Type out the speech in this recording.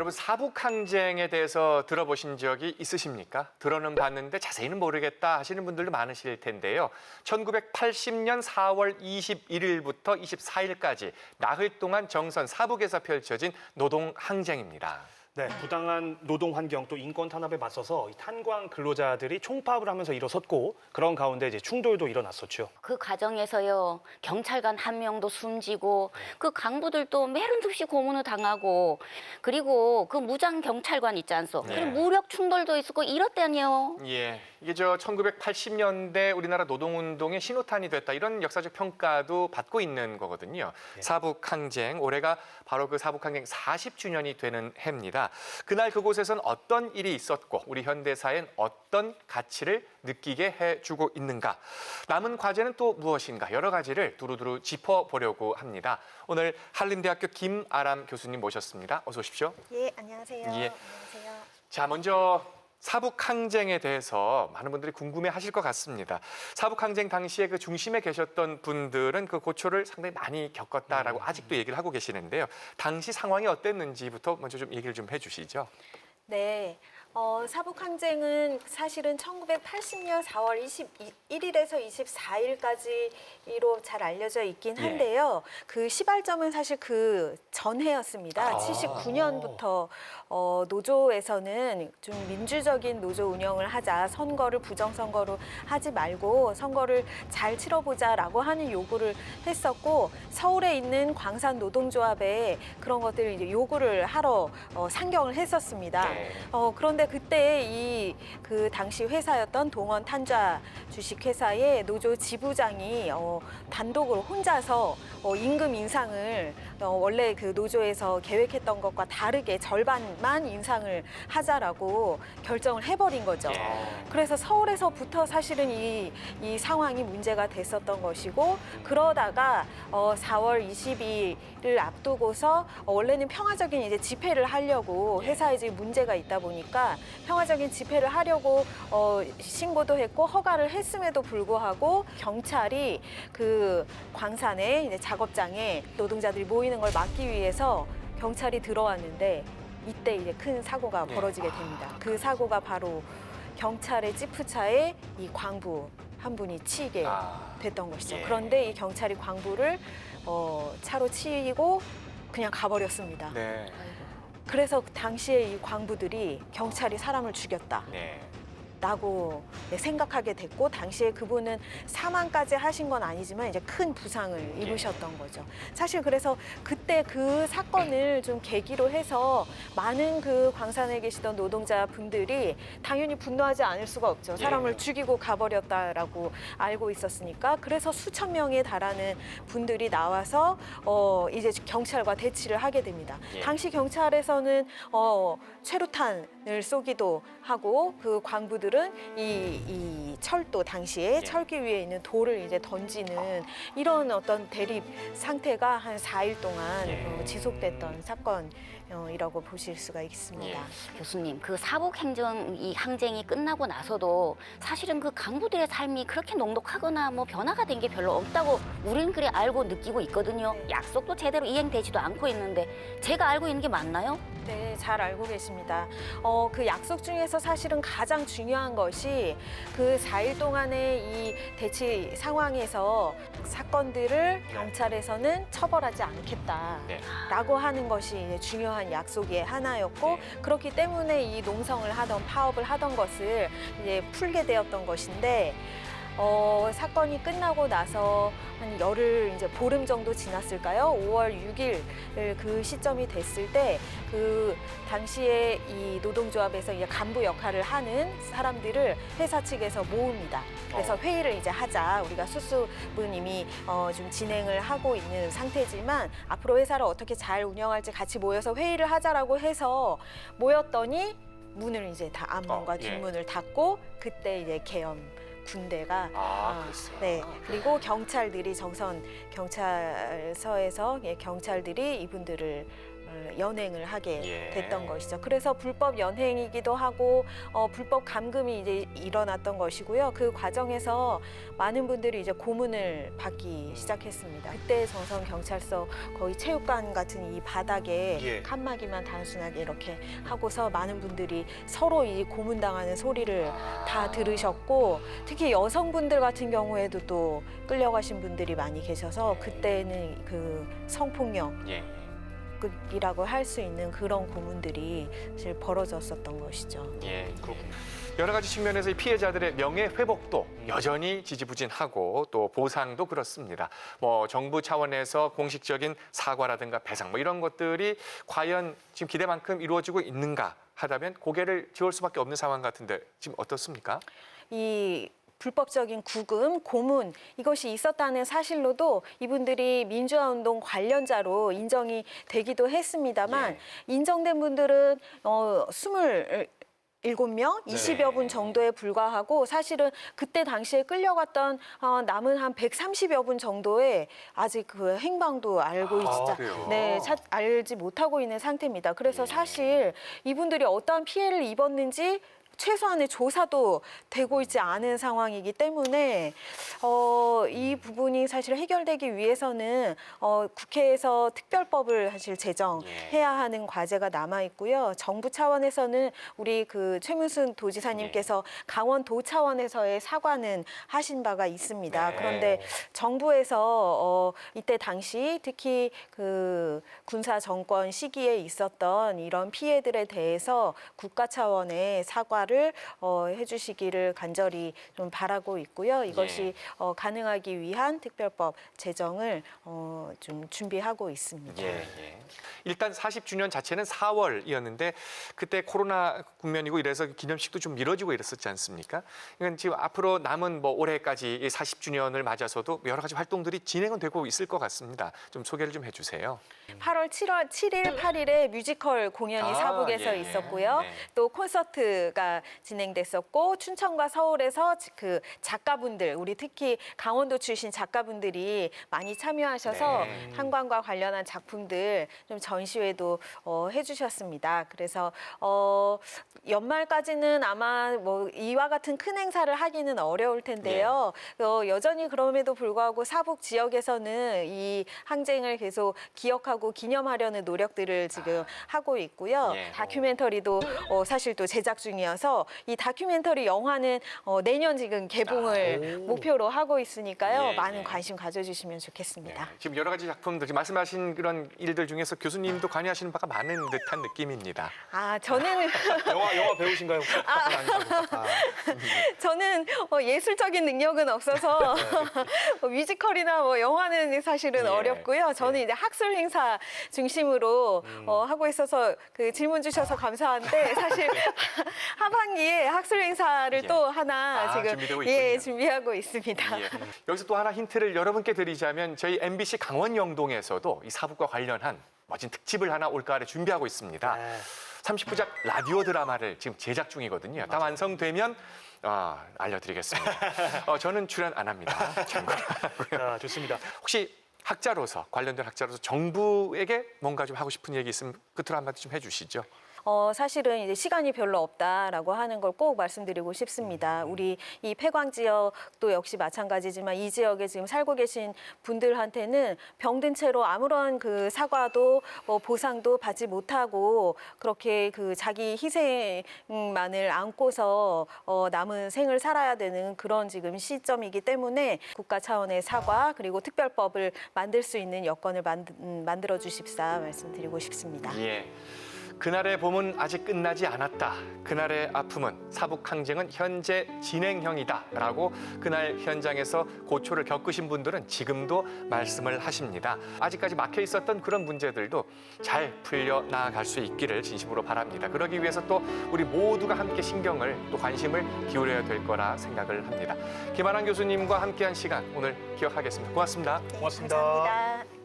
여러분 사북항쟁에 대해서 들어보신 적이 있으십니까? 들어는 봤는데 자세히는 모르겠다 하시는 분들도 많으실 텐데요. 1980년 4월 21일부터 24일까지 나흘 동안 정선 사북에서 펼쳐진 노동항쟁입니다. 네, 부당한 노동 환경 또 인권 탄압에 맞서서 이 탄광 근로자들이 총파업을 하면서 일어섰고 그런 가운데 이제 충돌도 일어났었죠. 그 과정에서요, 경찰관 한 명도 숨지고 그 강부들도 매른없이 고문을 당하고, 그리고 그 무장 경찰관 있지 않소? 네. 그리고 무력 충돌도 있었고 이렇다니요. 예, 이게 저 1980년대 우리나라 노동운동의 신호탄이 됐다 이런 역사적 평가도 받고 있는 거거든요. 사북항쟁, 올해가 바로 그 사북항쟁 40주년이 되는 해입니다. 그날 그곳에선 어떤 일이 있었고 우리 현대사엔 어떤 가치를 느끼게 해주고 있는가. 남은 과제는 또 무엇인가 여러 가지를 두루두루 짚어보려고 합니다. 오늘 한림대학교 김아람 교수님 모셨습니다. 어서 오십시오. 예, 안녕하세요. 예. 안녕하세요. 자, 먼저 사북항쟁에 대해서 많은 분들이 궁금해하실 것 같습니다. 사북항쟁 당시에 그 중심에 계셨던 분들은 그 고초를 상당히 많이 겪었다라고 아직도 얘기를 하고 계시는데요. 당시 상황이 어땠는지부터 먼저 좀 얘기를 좀 해주시죠. 네. 사북항쟁은 사실은 1980년 4월 21일에서 24일까지로 잘 알려져 있긴 한데요. 그 시발점은 사실 그 전해였습니다. 79년부터 노조에서는 좀 민주적인 노조 운영을 하자, 선거를 부정선거로 하지 말고 선거를 잘 치러보자라고 하는 요구를 했었고, 서울에 있는 광산 노동조합에 그런 것들을 이제 요구를 하러 상경을 했었습니다. 네. 그런데 그때 그 당시 회사였던 동원 탄좌 주식회사의 노조 지부장이 단독으로 혼자서 임금 인상을 원래 그 노조에서 계획했던 것과 다르게 절반만 인상을 하자라고 결정을 해버린 거죠. 그래서 서울에서부터 사실은 이 상황이 문제가 됐었던 것이고, 그러다가 4월 22일을 앞두고서 원래는 평화적인 이제 집회를 하려고, 회사에 이제 문제가 있다 보니까 평화적인 집회를 하려고 신고도 했고 허가를 했음에도 불구하고 경찰이 그 광산에 이제 작업장에 노동자들이 모이는 걸 막기 위해서 경찰이 들어왔는데, 이때 이제 큰 사고가 벌어지게 됩니다. 그 사고가 바로 경찰의 지프차에 이 광부 한 분이 치이게 됐던 것이죠. 그런데 이 경찰이 광부를 차로 치이고 그냥 가버렸습니다. 네. 그래서 당시에 이 광부들이 경찰이 사람을 죽였다. 네. 라고 생각하게 됐고, 당시에 그분은 사망까지 하신 건 아니지만 이제 큰 부상을 입으셨던 거죠. 사실 그래서 그때 그 사건을 좀 계기로 해서 많은 그 광산에 계시던 노동자분들이 당연히 분노하지 않을 수가 없죠. 사람을 죽이고 가버렸다라고 알고 있었으니까. 그래서 수천 명에 달하는 분들이 나와서 이제 경찰과 대치를 하게 됩니다. 당시 경찰에서는 최루탄을 쏘기도 하고, 그 광부들은 이 철도 당시에 철길 위에 있는 돌을 이제 던지는 이런 어떤 대립 상태가 한 4일 동안 지속됐던 사건이라고 보실 수가 있습니다. 교수님, 그 항쟁이 끝나고 나서도 사실은 그 강부들의 삶이 그렇게 녹록하거나 뭐 변화가 된 게 별로 없다고 우리는 그래 알고 느끼고 있거든요. 약속도 제대로 이행되지도 않고 있는데 제가 알고 있는 게 맞나요? 네, 잘 알고 계십니다. 그 약속 중에서 사실은 가장 중요한 것이 그 4일 동안의 이 대치 상황에서 사건들을 경찰에서는 처벌하지 않겠다라고 하는 것이 이제 중요한 약속의 하나였고, 그렇기 때문에 이 농성을 하던 파업을 하던 것을 이제 풀게 되었던 것인데, 사건이 끝나고 나서 한 열흘, 이제 보름 정도 지났을까요? 5월 6일 그 시점이 됐을 때 그 당시에 이 노동조합에서 이제 간부 역할을 하는 사람들을 회사 측에서 모읍니다. 그래서 회의를 이제 하자. 우리가 수습은 이미 좀 진행을 하고 있는 상태지만 앞으로 회사를 어떻게 잘 운영할지 같이 모여서 회의를 하자라고 해서 모였더니 문을 이제 다 앞문과 뒷문을 닫고, 그때 이제 계엄 군대가 네, 그리고 경찰들이 정선 경찰서에서 경찰들이 이분들을 연행을 하게 예. 됐던 것이죠. 그래서 불법 연행이기도 하고 불법 감금이 이제 일어났던 것이고요. 그 과정에서 많은 분들이 이제 고문을 받기 시작했습니다. 그때 정선 경찰서 거의 체육관 같은 이 바닥에 예. 칸막이만 단순하게 이렇게 하고서 많은 분들이 서로 이 고문당하는 소리를 다 들으셨고, 특히 여성분들 같은 경우에도 또 끌려가신 분들이 많이 계셔서 그때는 그 성폭력 예. 이라고 할 수 있는 그런 고문들이 사실 벌어졌었던 것이죠. 예. 여러 가지 측면에서 이 피해자들의 명예 회복도 여전히 지지부진하고 또 보상도 그렇습니다. 뭐 정부 차원에서 공식적인 사과라든가 배상 뭐 이런 것들이 과연 지금 기대만큼 이루어지고 있는가 하다면 고개를 지을 수밖에 없는 상황 같은데 지금 어떻습니까? 이 불법적인 구금, 고문 이것이 있었다는 사실로도 이분들이 민주화 운동 관련자로 인정이 되기도 했습니다만 예. 인정된 분들은 27명, 20여 분 정도에 불과하고 사실은 그때 당시에 끌려갔던 남은 한 130여 분 정도의 아직 그 행방도 알고 그래요? 알지 못하고 있는 상태입니다. 그래서 사실 이분들이 어떠한 피해를 입었는지 최소한의 조사도 되고 있지 않은 상황이기 때문에 이 부분이 사실 해결되기 위해서는 국회에서 특별법을 사실 제정해야 하는 과제가 남아 있고요. 정부 차원에서는 우리 그 최문순 도지사님께서 강원도 차원에서의 사과는 하신 바가 있습니다. 네. 그런데 정부에서 이때 당시 특히 그 군사 정권 시기에 있었던 이런 피해들에 대해서 국가 차원의 사과를 해주시기를 간절히 좀 바라고 있고요. 이것이 가능하기 위한 특별법 제정을 좀 준비하고 있습니다. 예. 일단 40주년 자체는 4월이었는데 그때 코로나 국면이고 이래서 기념식도 좀 미뤄지고 이랬었지 않습니까? 이건 지금 앞으로 남은 뭐 올해까지 40주년을 맞아서도 여러 가지 활동들이 진행은 되고 있을 것 같습니다. 좀 소개를 좀 해주세요. 8월 7일, 8일에 뮤지컬 공연이 사북에서 예. 있었고요. 네. 또 콘서트가 진행됐었고 춘천과 서울에서 그 작가분들, 우리 특히 강원도 출신 작가분들이 많이 참여하셔서 네. 탄광과 관련한 작품들 좀 전시회도 해주셨습니다. 그래서 연말까지는 아마 뭐 이와 같은 큰 행사를 하기는 어려울 텐데요. 여전히 그럼에도 불구하고 사북 지역에서는 이 항쟁을 계속 기억하고 기념하려는 노력들을 지금 하고 있고요. 예. 다큐멘터리도 사실 또 제작 중이어서 이 다큐멘터리 영화는 내년 지금 개봉을 목표로 하고 있으니까요. 예, 많은 예. 관심 가져주시면 좋겠습니다. 네. 지금 여러 가지 작품들, 지금 말씀하신 그런 일들 중에서 교수님도 관여하시는 바가 많은 듯한 느낌입니다. 저는 영화 배우신가요? 저는 예술적인 능력은 없어서 뮤지컬이나 뭐 영화는 사실은 예. 어렵고요. 저는 이제 학술 행사 중심으로 하고 있어서 그 질문 주셔서 감사한데 사실 하반기에 학술 행사를 예. 또 하나 지금 준비되고 있군요. 준비하고 있습니다. 예. 여기서 또 하나 힌트를 여러분께 드리자면 저희 MBC 강원 영동에서도 이 사북과 관련한 멋진 특집을 하나 올가을에 준비하고 있습니다. 30부작 라디오 드라마를 지금 제작 중이거든요. 다 완성되면 알려드리겠습니다. 저는 출연 안 합니다. 참고로 하고요. 좋습니다. 혹시 학자로서 관련된 학자로서 정부에게 뭔가 좀 하고 싶은 얘기 있으면 끝으로 한마디 좀 해주시죠. 사실은 이제 시간이 별로 없다라고 하는 걸 꼭 말씀드리고 싶습니다. 우리 이 폐광 지역도 역시 마찬가지지만 이 지역에 지금 살고 계신 분들한테는 병든 채로 아무런 그 사과도 보상도 받지 못하고 그렇게 그 자기 희생만을 안고서 남은 생을 살아야 되는 그런 지금 시점이기 때문에 국가 차원의 사과 그리고 특별법을 만들 수 있는 여건을 만들어 주십사 말씀드리고 싶습니다. 예. 그날의 봄은 아직 끝나지 않았다. 그날의 아픔은 사북 항쟁은 현재 진행형이다라고 그날 현장에서 고초를 겪으신 분들은 지금도 말씀을 하십니다. 아직까지 막혀 있었던 그런 문제들도 잘 풀려 나아갈 수 있기를 진심으로 바랍니다. 그러기 위해서 또 우리 모두가 함께 신경을 또 관심을 기울여야 될 거라 생각을 합니다. 김아랑 교수님과 함께한 시간 오늘 기억하겠습니다. 고맙습니다. 고맙습니다. 감사합니다.